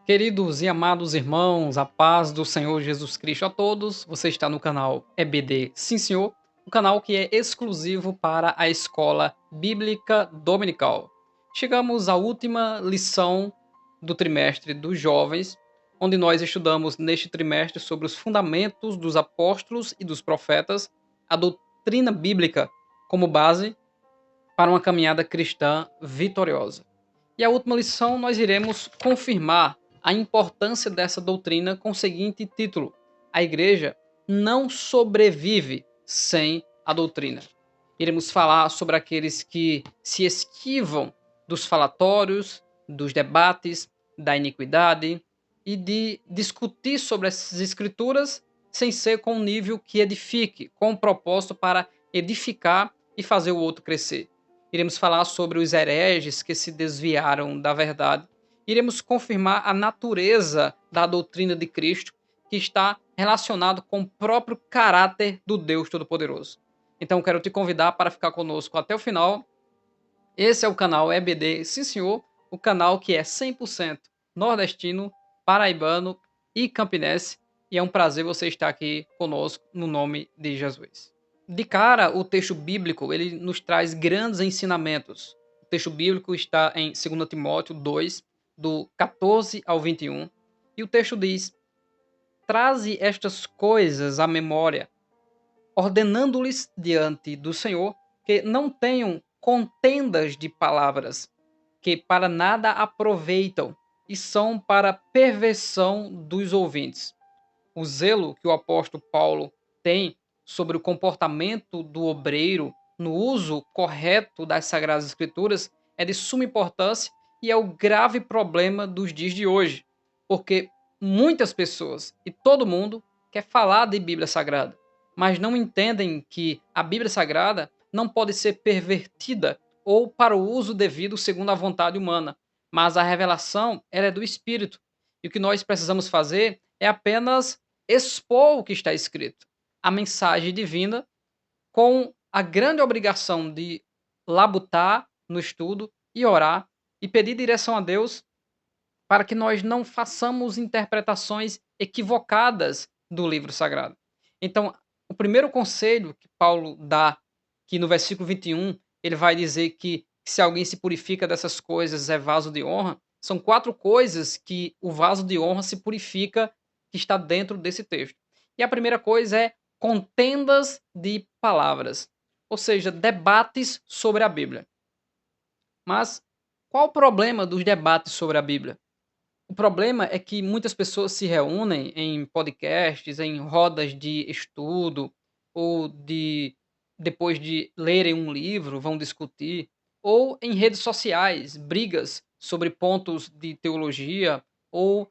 Queridos e amados irmãos, a paz do Senhor Jesus Cristo a todos. Você está no canal EBD Sim Senhor, um canal que é exclusivo para a Escola Bíblica Dominical. Chegamos à última lição do trimestre dos jovens, onde nós estudamos neste trimestre sobre os fundamentos dos apóstolos e dos profetas, a doutrina bíblica como base para uma caminhada cristã vitoriosa. E a última lição nós iremos confirmar a importância dessa doutrina com o seguinte título: A igreja não sobrevive sem a doutrina. Iremos falar sobre aqueles que se esquivam dos falatórios, dos debates, da iniquidade e de discutir sobre essas escrituras sem ser com um nível que edifique, com um propósito para edificar e fazer o outro crescer. Iremos falar sobre os hereges que se desviaram da verdade. Iremos confirmar a natureza da doutrina de Cristo, que está relacionado com o próprio caráter do Deus Todo-Poderoso. Então, quero te convidar para ficar conosco até o final. Esse é o canal EBD Sim Senhor, o canal que é 100% nordestino, paraibano e campinense. E é um prazer você estar aqui conosco no nome de Jesus. De cara, o texto bíblico ele nos traz grandes ensinamentos. O texto bíblico está em 2 Timóteo 2, do 14 ao 21. E o texto diz: Traze estas coisas à memória, ordenando-lhes diante do Senhor que não tenham contendas de palavras, que para nada aproveitam e são para perversão dos ouvintes. O zelo que o apóstolo Paulo tem sobre o comportamento do obreiro no uso correto das Sagradas Escrituras é de suma importância e é o grave problema dos dias de hoje, porque muitas pessoas e todo mundo quer falar de Bíblia Sagrada, mas não entendem que a Bíblia Sagrada não pode ser pervertida ou para o uso devido segundo a vontade humana, mas a revelação ela é do Espírito. E o que nós precisamos fazer é apenas expor o que está escrito, a mensagem divina, com a grande obrigação de labutar no estudo e orar e pedir direção a Deus para que nós não façamos interpretações equivocadas do livro sagrado. Então, o primeiro conselho que Paulo dá, que no versículo 21, ele vai dizer que se alguém se purifica dessas coisas é vaso de honra, são 4 coisas que o vaso de honra se purifica que está dentro desse texto. E a primeira coisa é contendas de palavras, ou seja, debates sobre a Bíblia. Mas qual o problema dos debates sobre a Bíblia? O problema é que muitas pessoas se reúnem em podcasts, em rodas de estudo, ou depois de lerem um livro, vão discutir, ou em redes sociais, brigas sobre pontos de teologia ou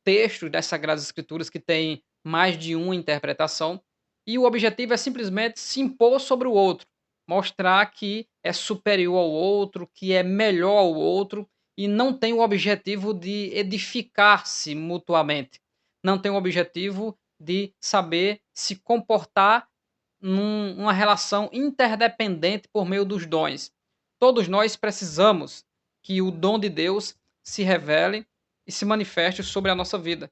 textos das Sagradas Escrituras que têm mais de uma interpretação, e o objetivo é simplesmente se impor sobre o outro, mostrar que é superior ao outro, que é melhor ao outro, e não tem o objetivo de edificar-se mutuamente. Não tem o objetivo de saber se comportar numa relação interdependente por meio dos dons. Todos nós precisamos que o dom de Deus se revele e se manifeste sobre a nossa vida.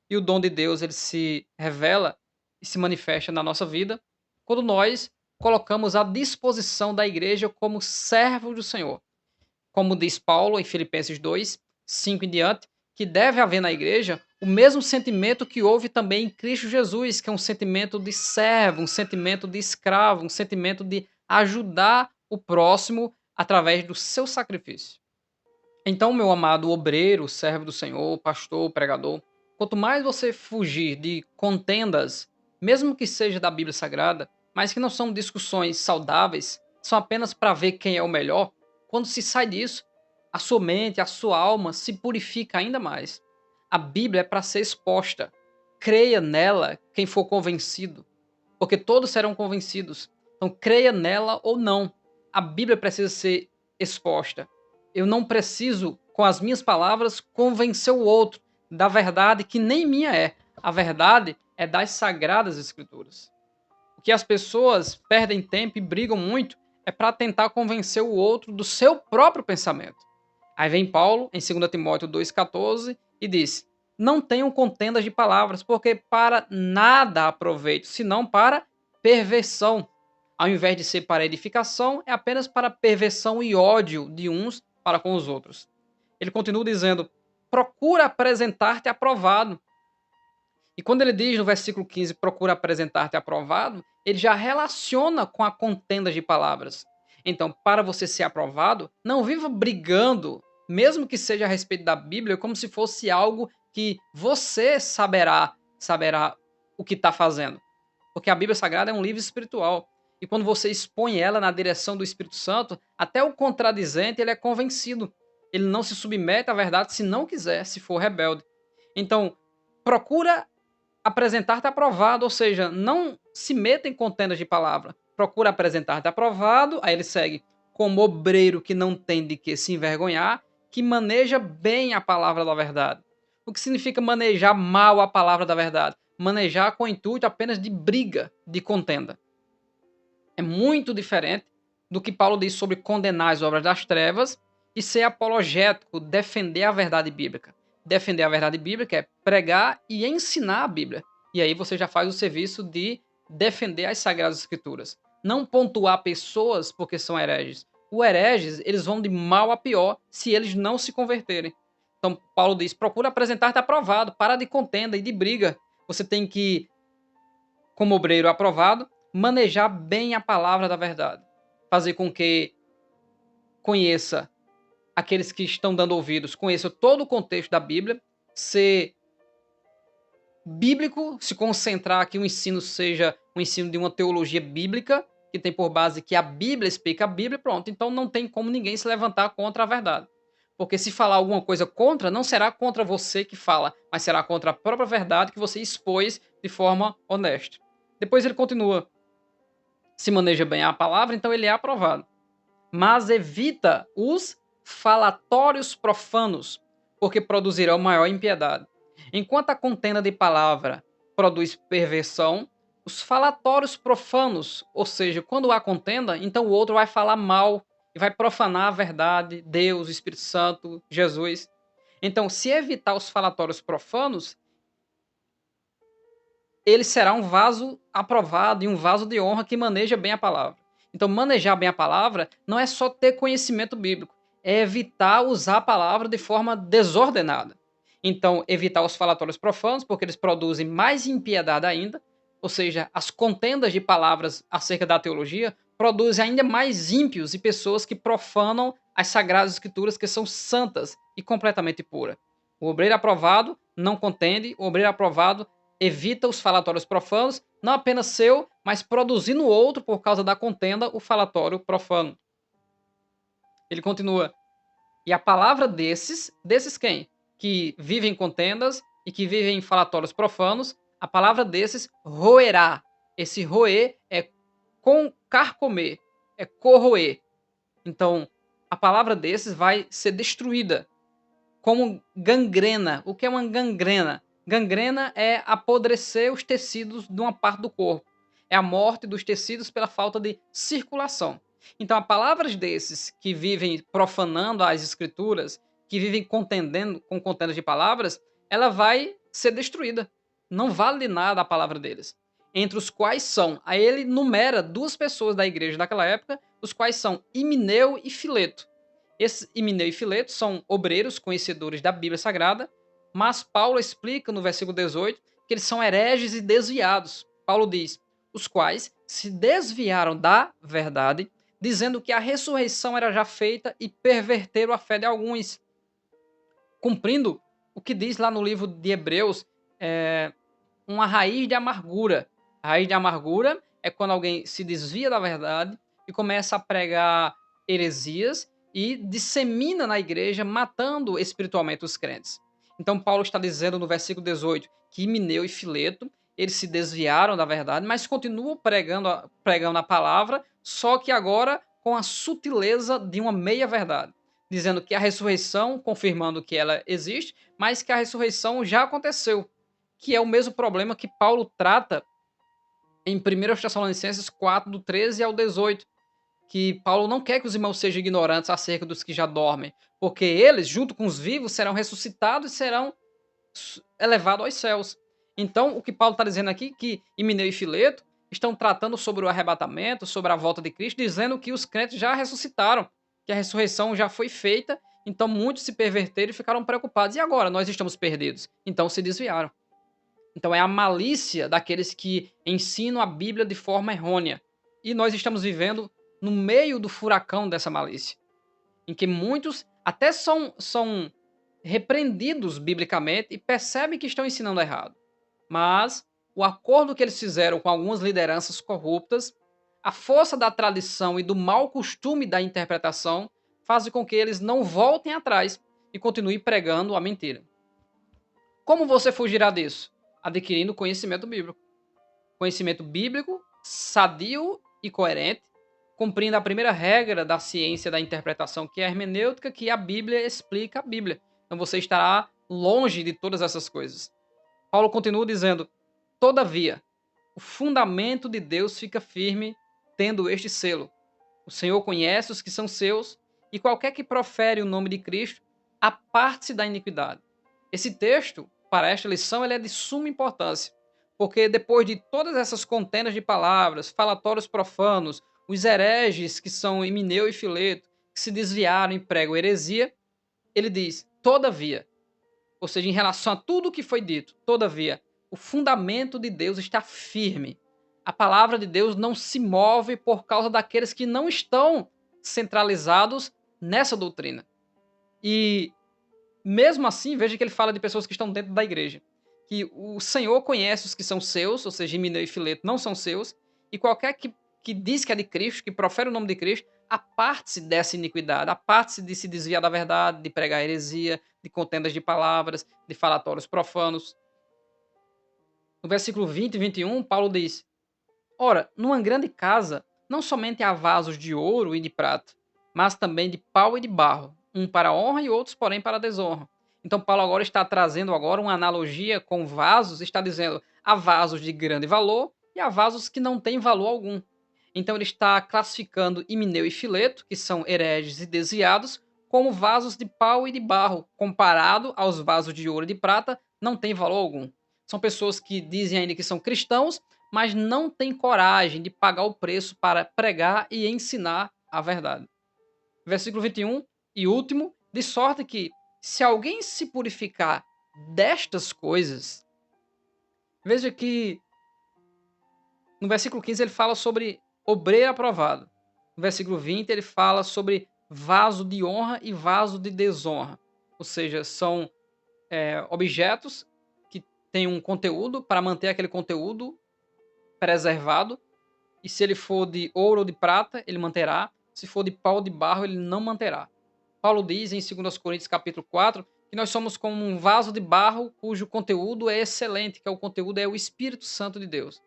E o dom de Deus ele se revela e se manifesta na nossa vida quando nós colocamos à disposição da igreja como servos do Senhor. Como diz Paulo em Filipenses 2, 5 em diante, que deve haver na igreja o mesmo sentimento que houve também em Cristo Jesus, que é um sentimento de servo, um sentimento de escravo, um sentimento de ajudar o próximo através do seu sacrifício. Então, meu amado obreiro, servo do Senhor, pastor, pregador, quanto mais você fugir de contendas, mesmo que seja da Bíblia Sagrada, mas que não são discussões saudáveis, são apenas para ver quem é o melhor, quando se sai disso, a sua mente, a sua alma se purifica ainda mais. A Bíblia é para ser exposta. Creia nela quem for convencido, porque todos serão convencidos. Então, creia nela ou não. A Bíblia precisa ser exposta. Eu não preciso, com as minhas palavras, convencer o outro da verdade que nem minha é. A verdade é das Sagradas Escrituras. O que as pessoas perdem tempo e brigam muito é para tentar convencer o outro do seu próprio pensamento. Aí vem Paulo, em 2 Timóteo 2,14, e diz: não tenham contendas de palavras, porque para nada aproveito, senão para perversão. Ao invés de ser para edificação, é apenas para perversão e ódio de uns para com os outros. Ele continua dizendo: procura apresentar-te aprovado. E quando ele diz no versículo 15, procura apresentar-te aprovado, ele já relaciona com a contenda de palavras. Então, para você ser aprovado, não viva brigando, mesmo que seja a respeito da Bíblia, como se fosse algo que você saberá o que está fazendo. Porque a Bíblia Sagrada é um livro espiritual. E quando você expõe ela na direção do Espírito Santo, até o contradizente ele é convencido. Ele não se submete à verdade se não quiser, se for rebelde. Então, procura apresentar-te aprovado, ou seja, não se meta em contendas de palavra. Procura apresentar-te aprovado, aí ele segue, como obreiro que não tem de que se envergonhar, que maneja bem a palavra da verdade. O que significa manejar mal a palavra da verdade? Manejar com o intuito apenas de briga, de contenda. É muito diferente do que Paulo diz sobre condenar as obras das trevas e ser apologético, defender a verdade bíblica. Defender a verdade bíblica é pregar e ensinar a Bíblia. E aí você já faz o serviço de defender as Sagradas Escrituras. Não pontuar pessoas porque são hereges. Os hereges, eles vão de mal a pior se eles não se converterem. Então, Paulo diz, procura apresentar-te aprovado, para de contenda e de briga. Você tem que, como obreiro aprovado, manejar bem a palavra da verdade. Fazer com que conheça aqueles que estão dando ouvidos, conheçam todo o contexto da Bíblia, ser bíblico, se concentrar que o ensino seja um ensino de uma teologia bíblica, que tem por base que a Bíblia explica a Bíblia, pronto. Então não tem como ninguém se levantar contra a verdade. Porque se falar alguma coisa contra, não será contra você que fala, mas será contra a própria verdade que você expôs de forma honesta. Depois ele continua. Se maneja bem a palavra, então ele é aprovado. Mas evita os falatórios profanos, porque produzirão maior impiedade. Enquanto a contenda de palavra produz perversão, os falatórios profanos, ou seja, quando há contenda, então o outro vai falar mal e vai profanar a verdade, Deus, o Espírito Santo, Jesus. Então, se evitar os falatórios profanos, ele será um vaso aprovado e um vaso de honra que maneja bem a palavra. Então, manejar bem a palavra não é só ter conhecimento bíblico, é evitar usar a palavra de forma desordenada. Então, evitar os falatórios profanos, porque eles produzem mais impiedade ainda, ou seja, as contendas de palavras acerca da teologia produzem ainda mais ímpios e pessoas que profanam as sagradas escrituras que são santas e completamente puras. O obreiro aprovado não contende, o obreiro aprovado evita os falatórios profanos, não apenas seu, mas produzindo outro por causa da contenda, o falatório profano. Ele continua. E a palavra desses quem? Que vivem em contendas e que vivem em falatórios profanos, a palavra desses roerá. Esse roer é carcomer, é corroer. Então, a palavra desses vai ser destruída como gangrena. O que é uma gangrena? Gangrena é apodrecer os tecidos de uma parte do corpo. É a morte dos tecidos pela falta de circulação. Então, a palavras desses que vivem profanando as escrituras, que vivem contendendo com contendas de palavras, ela vai ser destruída. Não vale de nada a palavra deles. Entre os quais são, aí ele numera duas pessoas da igreja daquela época, os quais são Himeneu e Fileto. Esses Himeneu e Fileto são obreiros conhecedores da Bíblia Sagrada, mas Paulo explica no versículo 18 que eles são hereges e desviados. Paulo diz, os quais se desviaram da verdade, dizendo que a ressurreição era já feita e perverteram a fé de alguns, cumprindo o que diz lá no livro de Hebreus, uma raiz de amargura. A raiz de amargura é quando alguém se desvia da verdade e começa a pregar heresias e dissemina na igreja, matando espiritualmente os crentes. Então, Paulo está dizendo no versículo 18 que Himeneu e Fileto, eles se desviaram da verdade, mas continuam pregando a palavra, só que agora com a sutileza de uma meia-verdade, dizendo que a ressurreição, confirmando que ela existe, mas que a ressurreição já aconteceu, que é o mesmo problema que Paulo trata em 1 Tessalonicenses 4, do 13 ao 18, que Paulo não quer que os irmãos sejam ignorantes acerca dos que já dormem, porque eles, junto com os vivos, serão ressuscitados e serão elevado aos céus. Então, o que Paulo está dizendo aqui, que Himeneu e Fileto estão tratando sobre o arrebatamento, sobre a volta de Cristo, dizendo que os crentes já ressuscitaram, que a ressurreição já foi feita, então muitos se perverteram e ficaram preocupados. E agora? Nós estamos perdidos. Então se desviaram. Então é a malícia daqueles que ensinam a Bíblia de forma errônea. E nós estamos vivendo no meio do furacão dessa malícia, em que muitos até são repreendidos biblicamente e percebem que estão ensinando errado. Mas o acordo que eles fizeram com algumas lideranças corruptas, a força da tradição e do mau costume da interpretação fazem com que eles não voltem atrás e continuem pregando a mentira. Como você fugirá disso? Adquirindo conhecimento bíblico. Conhecimento bíblico, sadio e coerente, cumprindo a primeira regra da ciência da interpretação, que é a hermenêutica, que a Bíblia explica a Bíblia. Então você estará longe de todas essas coisas. Paulo continua dizendo: todavia, o fundamento de Deus fica firme, tendo este selo. O Senhor conhece os que são seus, e qualquer que profere o nome de Cristo, aparte-se da iniquidade. Esse texto, para esta lição, ele é de suma importância, porque depois de todas essas contendas de palavras, falatórios profanos, os hereges, que são Himeneu e Fileto, que se desviaram e pregam heresia, ele diz: todavia, ou seja, em relação a tudo o que foi dito, todavia, o fundamento de Deus está firme. A palavra de Deus não se move por causa daqueles que não estão centralizados nessa doutrina. E mesmo assim, veja que ele fala de pessoas que estão dentro da igreja. Que o Senhor conhece os que são seus, ou seja, Himeneu e Fileto não são seus, e qualquer que diz que é de Cristo, que profere o nome de Cristo, aparte-se dessa iniquidade, aparte-se de se desviar da verdade, de pregar heresia, de contendas de palavras, de falatórios profanos. No versículo 20 e 21, Paulo diz: ora, numa grande casa, não somente há vasos de ouro e de prata, mas também de pau e de barro, um para a honra e outros, porém, para a desonra. Então, Paulo agora está trazendo agora uma analogia com vasos, está dizendo: há vasos de grande valor e há vasos que não têm valor algum. Então, ele está classificando Himeneu e Fileto, que são hereges e desviados, como vasos de pau e de barro, comparado aos vasos de ouro e de prata, não tem valor algum. São pessoas que dizem ainda que são cristãos, mas não têm coragem de pagar o preço para pregar e ensinar a verdade. Versículo 21 e último: de sorte que, se alguém se purificar destas coisas, veja que no versículo 15 ele fala sobre obreiro aprovado. No versículo 20 ele fala sobre vaso de honra e vaso de desonra. Ou seja, são objetos que têm um conteúdo para manter aquele conteúdo preservado. E se ele for de ouro ou de prata, ele manterá. Se for de pau ou de barro, ele não manterá. Paulo diz em 2 Coríntios capítulo 4 que nós somos como um vaso de barro cujo conteúdo é excelente, que o conteúdo é o Espírito Santo de Deus.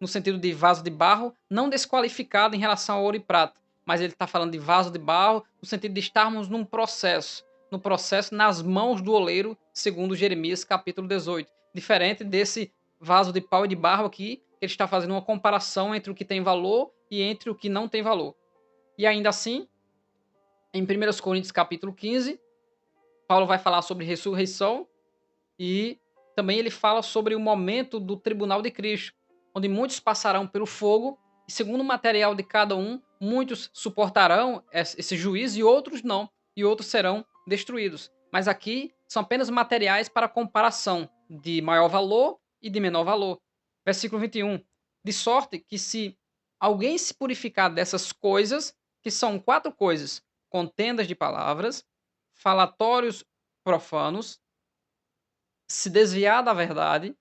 No sentido de vaso de barro, não desqualificado em relação ao ouro e prata, mas ele está falando de vaso de barro no sentido de estarmos num processo, no processo nas mãos do oleiro, segundo Jeremias capítulo 18. Diferente desse vaso de pau e de barro aqui, ele está fazendo uma comparação entre o que tem valor e entre o que não tem valor. E ainda assim, em 1 Coríntios capítulo 15, Paulo vai falar sobre ressurreição e também ele fala sobre o momento do tribunal de Cristo, onde muitos passarão pelo fogo e, segundo o material de cada um, muitos suportarão esse juízo e outros não, e outros serão destruídos. Mas aqui são apenas materiais para comparação de maior valor e de menor valor. Versículo 21. De sorte que, se alguém se purificar dessas coisas, que são 4 coisas: contendas de palavras, falatórios profanos, se desviar da verdade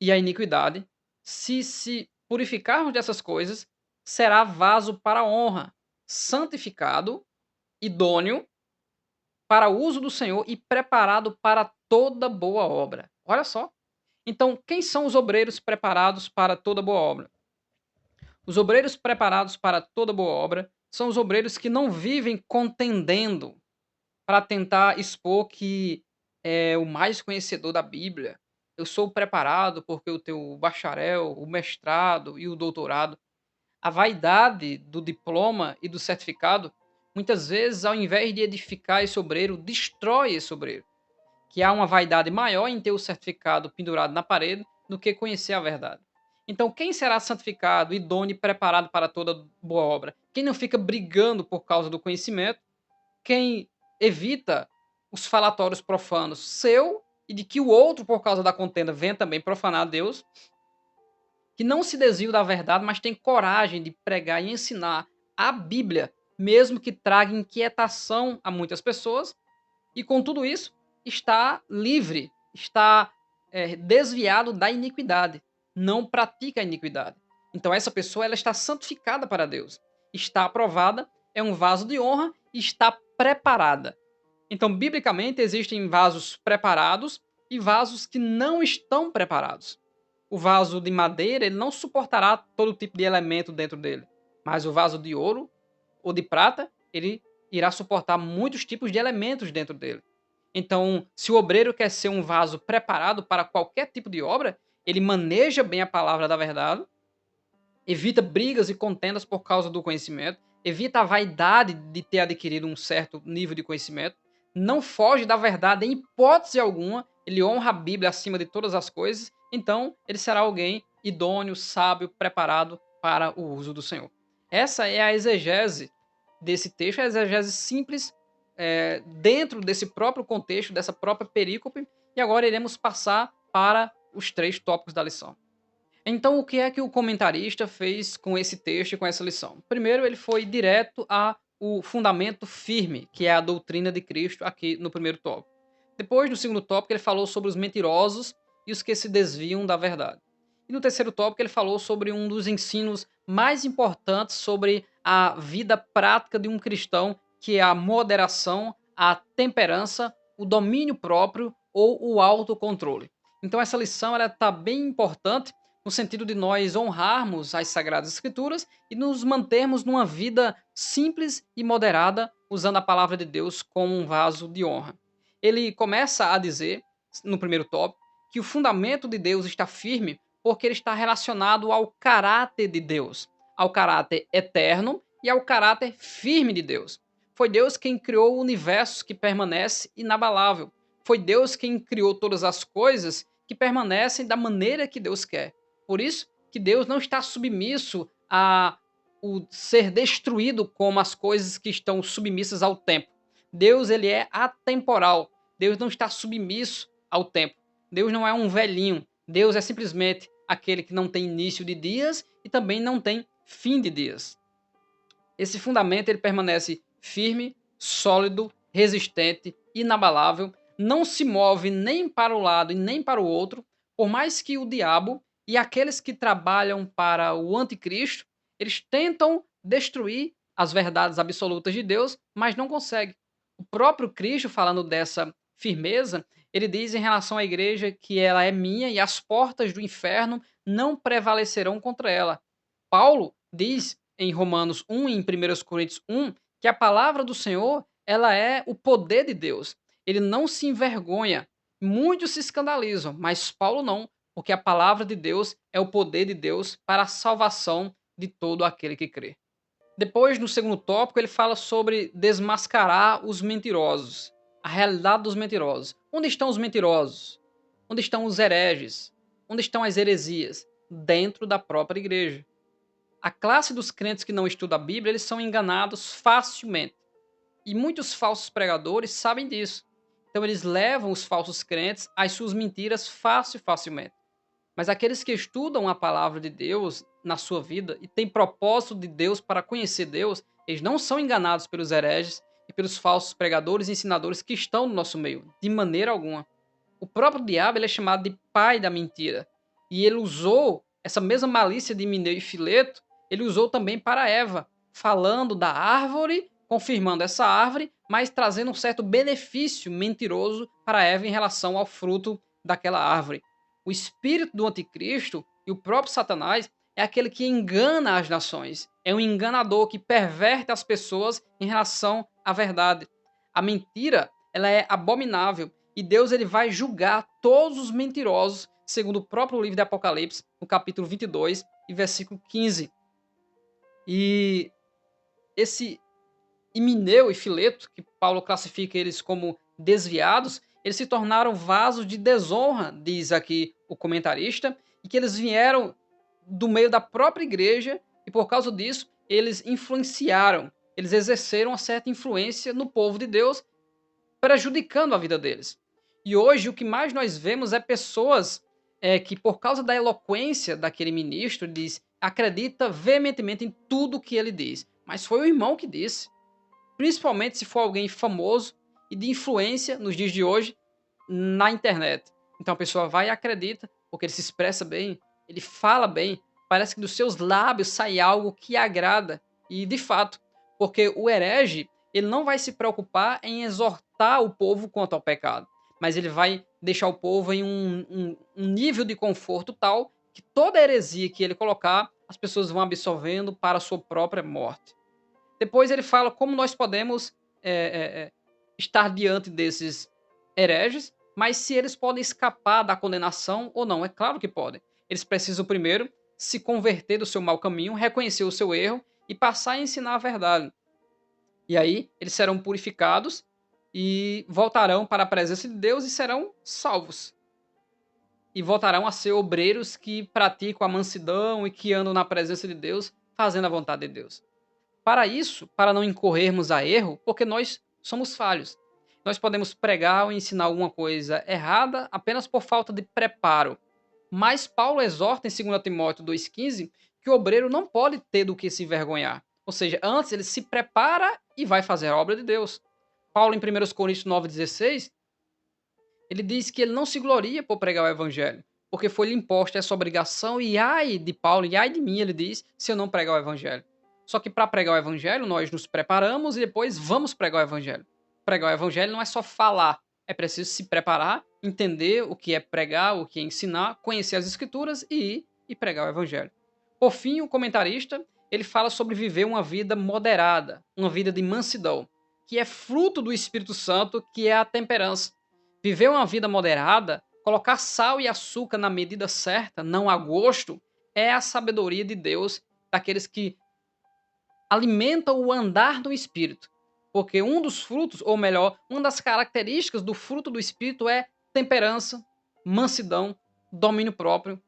e a iniquidade, se purificarmos dessas coisas, será vaso para a honra, santificado, idôneo para o uso do Senhor e preparado para toda boa obra. Olha só. Então, quem são os obreiros preparados para toda boa obra? Os obreiros preparados para toda boa obra são os obreiros que não vivem contendendo para tentar expor que é o mais conhecedor da Bíblia. Eu sou preparado porque eu tenho o bacharel, o mestrado e o doutorado. A vaidade do diploma e do certificado, muitas vezes, ao invés de edificar esse obreiro, destrói esse obreiro. que há uma vaidade maior em ter o certificado pendurado na parede do que conhecer a verdade. Então, quem será santificado, idôneo e preparado para toda boa obra? Quem não fica brigando por causa do conhecimento, quem evita os falatórios profanos seu e de que o outro, por causa da contenda, venha também profanar a Deus, que não se desvia da verdade, mas tem coragem de pregar e ensinar a Bíblia, mesmo que traga inquietação a muitas pessoas, e com tudo isso está livre, está desviado da iniquidade, não pratica a iniquidade. Então essa pessoa ela está santificada para Deus, está aprovada, é um vaso de honra e está preparada. Então, biblicamente, existem vasos preparados e vasos que não estão preparados. O vaso de madeira ele não suportará todo tipo de elemento dentro dele, mas o vaso de ouro ou de prata ele irá suportar muitos tipos de elementos dentro dele. Então, se o obreiro quer ser um vaso preparado para qualquer tipo de obra, ele maneja bem a palavra da verdade, evita brigas e contendas por causa do conhecimento, evita a vaidade de ter adquirido um certo nível de conhecimento, não foge da verdade em hipótese alguma, ele honra a Bíblia acima de todas as coisas, então ele será alguém idôneo, sábio, preparado para o uso do Senhor. Essa é a exegese desse texto, a exegese simples dentro desse próprio contexto, dessa própria perícope, e agora iremos passar para os 3 tópicos da lição. Então, o que é que o comentarista fez com esse texto e com essa lição? Primeiro, ele foi direto ao fundamento firme, que é a doutrina de Cristo, aqui no primeiro tópico. Depois, no segundo tópico, ele falou sobre os mentirosos e os que se desviam da verdade. E no terceiro tópico, ele falou sobre um dos ensinos mais importantes sobre a vida prática de um cristão, que é a moderação, a temperança, o domínio próprio ou o autocontrole. Então, essa lição está bem importante no sentido de nós honrarmos as Sagradas Escrituras e nos mantermos numa vida simples e moderada, usando a palavra de Deus como um vaso de honra. Ele começa a dizer, no primeiro tópico, que o fundamento de Deus está firme porque ele está relacionado ao caráter de Deus, ao caráter eterno e ao caráter firme de Deus. Foi Deus quem criou o universo que permanece inabalável. Foi Deus quem criou todas as coisas que permanecem da maneira que Deus quer. Por isso que Deus não está submisso a o ser destruído como as coisas que estão submissas ao tempo. Deus ele é atemporal. Deus não está submisso ao tempo. Deus não é um velhinho. Deus é simplesmente aquele que não tem início de dias e também não tem fim de dias. Esse fundamento ele permanece firme, sólido, resistente, inabalável, não se move nem para o lado e nem para o outro, por mais que o diabo e aqueles que trabalham para o anticristo, eles tentam destruir as verdades absolutas de Deus, mas não conseguem. O próprio Cristo, falando dessa firmeza, ele diz em relação à igreja que ela é minha e as portas do inferno não prevalecerão contra ela. Paulo diz em Romanos 1 e em 1 Coríntios 1 que a palavra do Senhor ela é o poder de Deus. Ele não se envergonha. Muitos se escandalizam, mas Paulo não, porque a palavra de Deus é o poder de Deus para a salvação de todo aquele que crê. Depois, no segundo tópico, ele fala sobre desmascarar os mentirosos, a realidade dos mentirosos. Onde estão os mentirosos? Onde estão os hereges? Onde estão as heresias? Dentro da própria igreja. A classe dos crentes que não estudam a Bíblia, eles são enganados facilmente. E muitos falsos pregadores sabem disso. Então eles levam os falsos crentes às suas mentiras facilmente. Mas aqueles que estudam a palavra de Deus na sua vida e têm propósito de Deus para conhecer Deus, eles não são enganados pelos hereges e pelos falsos pregadores e ensinadores que estão no nosso meio, de maneira alguma. O próprio diabo ele é chamado de pai da mentira. E ele usou essa mesma malícia de Mineu e Fileto, ele usou também para Eva, falando da árvore, confirmando essa árvore, mas trazendo um certo benefício mentiroso para Eva em relação ao fruto daquela árvore. O espírito do anticristo e o próprio Satanás é aquele que engana as nações. É um enganador que perverte as pessoas em relação à verdade. A mentira, ela é abominável e Deus ele vai julgar todos os mentirosos, segundo o próprio livro de Apocalipse, no capítulo 22 e versículo 15. E esse Himeneu e Fileto, que Paulo classifica eles como desviados, Eles se tornaram vasos de desonra, diz aqui o comentarista, e que eles vieram do meio da própria igreja e por causa disso eles influenciaram, eles exerceram uma certa influência no povo de Deus, prejudicando a vida deles. E hoje o que mais nós vemos é pessoas que, por causa da eloquência daquele ministro, acredita veementemente em tudo que ele diz. Mas foi o irmão que disse. Principalmente se for alguém famoso e de influência nos dias de hoje na internet. Então a pessoa vai e acredita, porque ele se expressa bem, ele fala bem, parece que dos seus lábios sai algo que agrada. E de fato, porque o herege, ele não vai se preocupar em exortar o povo quanto ao pecado, mas ele vai deixar o povo em um nível de conforto tal que toda heresia que ele colocar, as pessoas vão absorvendo para a sua própria morte. Depois ele fala como nós podemos estar diante desses hereges, mas se eles podem escapar da condenação ou não. É claro que podem. Eles precisam primeiro se converter do seu mau caminho, reconhecer o seu erro e passar a ensinar a verdade. E aí eles serão purificados e voltarão para a presença de Deus e serão salvos. E voltarão a ser obreiros que praticam a mansidão e que andam na presença de Deus, fazendo a vontade de Deus. Para isso, para não incorrermos a erro, porque nós somos falhos. Nós podemos pregar ou ensinar alguma coisa errada apenas por falta de preparo. Mas Paulo exorta em 2 Timóteo 2,15 que o obreiro não pode ter do que se envergonhar. Ou seja, antes ele se prepara e vai fazer a obra de Deus. Paulo, em 1 Coríntios 9,16, ele diz que ele não se gloria por pregar o evangelho, porque foi-lhe imposta essa obrigação, e ai de Paulo, e ai de mim, ele diz, se eu não pregar o evangelho. Só que para pregar o evangelho, nós nos preparamos e depois vamos pregar o evangelho. Pregar o evangelho não é só falar, é preciso se preparar, entender o que é pregar, o que é ensinar, conhecer as escrituras e ir e pregar o evangelho. Por fim, o comentarista, ele fala sobre viver uma vida moderada, uma vida de mansidão, que é fruto do Espírito Santo, que é a temperança. Viver uma vida moderada, colocar sal e açúcar na medida certa, não a gosto, é a sabedoria de Deus, daqueles que alimentam o andar do Espírito. Porque um dos frutos, ou melhor, uma das características do fruto do Espírito é temperança, mansidão, domínio próprio.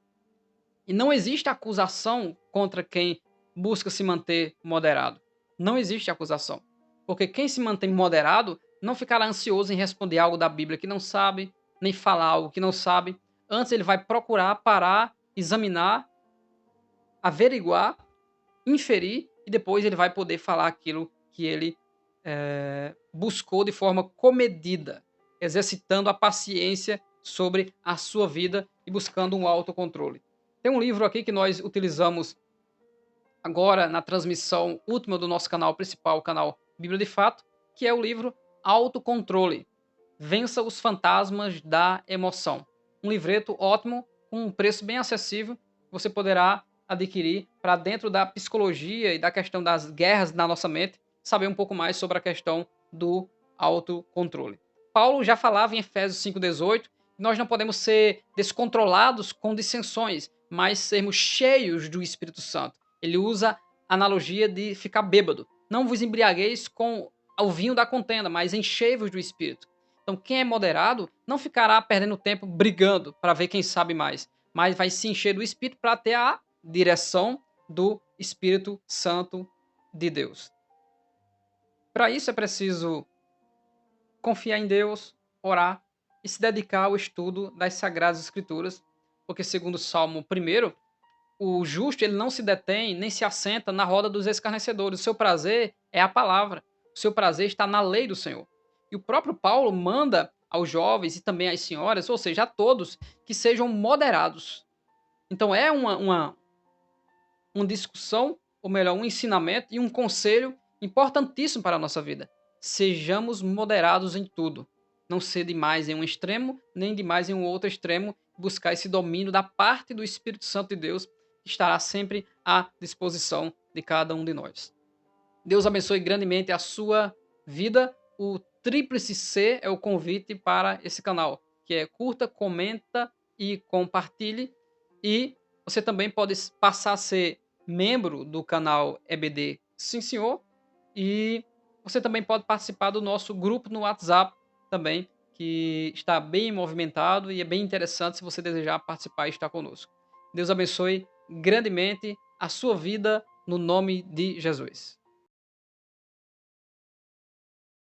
E não existe acusação contra quem busca se manter moderado. Não existe acusação. Porque quem se mantém moderado não ficará ansioso em responder algo da Bíblia que não sabe, nem falar algo que não sabe. Antes ele vai procurar parar, examinar, averiguar, inferir e depois ele vai poder falar aquilo que ele buscou de forma comedida, exercitando a paciência sobre a sua vida e buscando um autocontrole. Tem um livro aqui que nós utilizamos agora na transmissão última do nosso canal principal, o canal Bíblia de Fato, que é o livro Autocontrole. Vença os fantasmas da emoção. Um livreto ótimo, com um preço bem acessível, você poderá adquirir para dentro da psicologia e da questão das guerras na nossa mente, saber um pouco mais sobre a questão do autocontrole. Paulo já falava em Efésios 5,18, que nós não podemos ser descontrolados com dissensões, mas sermos cheios do Espírito Santo. Ele usa a analogia de ficar bêbado. Não vos embriagueis com o vinho da contenda, mas enchei-vos do Espírito. Então, quem é moderado não ficará perdendo tempo brigando para ver quem sabe mais, mas vai se encher do Espírito para ter a direção do Espírito Santo de Deus. Para isso é preciso confiar em Deus, orar e se dedicar ao estudo das Sagradas Escrituras, porque segundo o Salmo 1, o justo ele não se detém nem se assenta na roda dos escarnecedores. O seu prazer é a palavra. O seu prazer está na lei do Senhor. E o próprio Paulo manda aos jovens e também às senhoras, ou seja, a todos, que sejam moderados. Então é uma discussão, ou melhor, um ensinamento e um conselho importantíssimo para a nossa vida. Sejamos moderados em tudo. Não ser demais em um extremo, nem demais em um outro extremo. Buscar esse domínio da parte do Espírito Santo de Deus, que estará sempre à disposição de cada um de nós. Deus abençoe grandemente a sua vida. O Tríplice C é o convite para esse canal, que é curta, comenta e compartilhe. E você também pode passar a ser membro do canal EBD Sim Senhor. E você também pode participar do nosso grupo no WhatsApp também, que está bem movimentado e é bem interessante se você desejar participar e estar conosco. Deus abençoe grandemente a sua vida no nome de Jesus.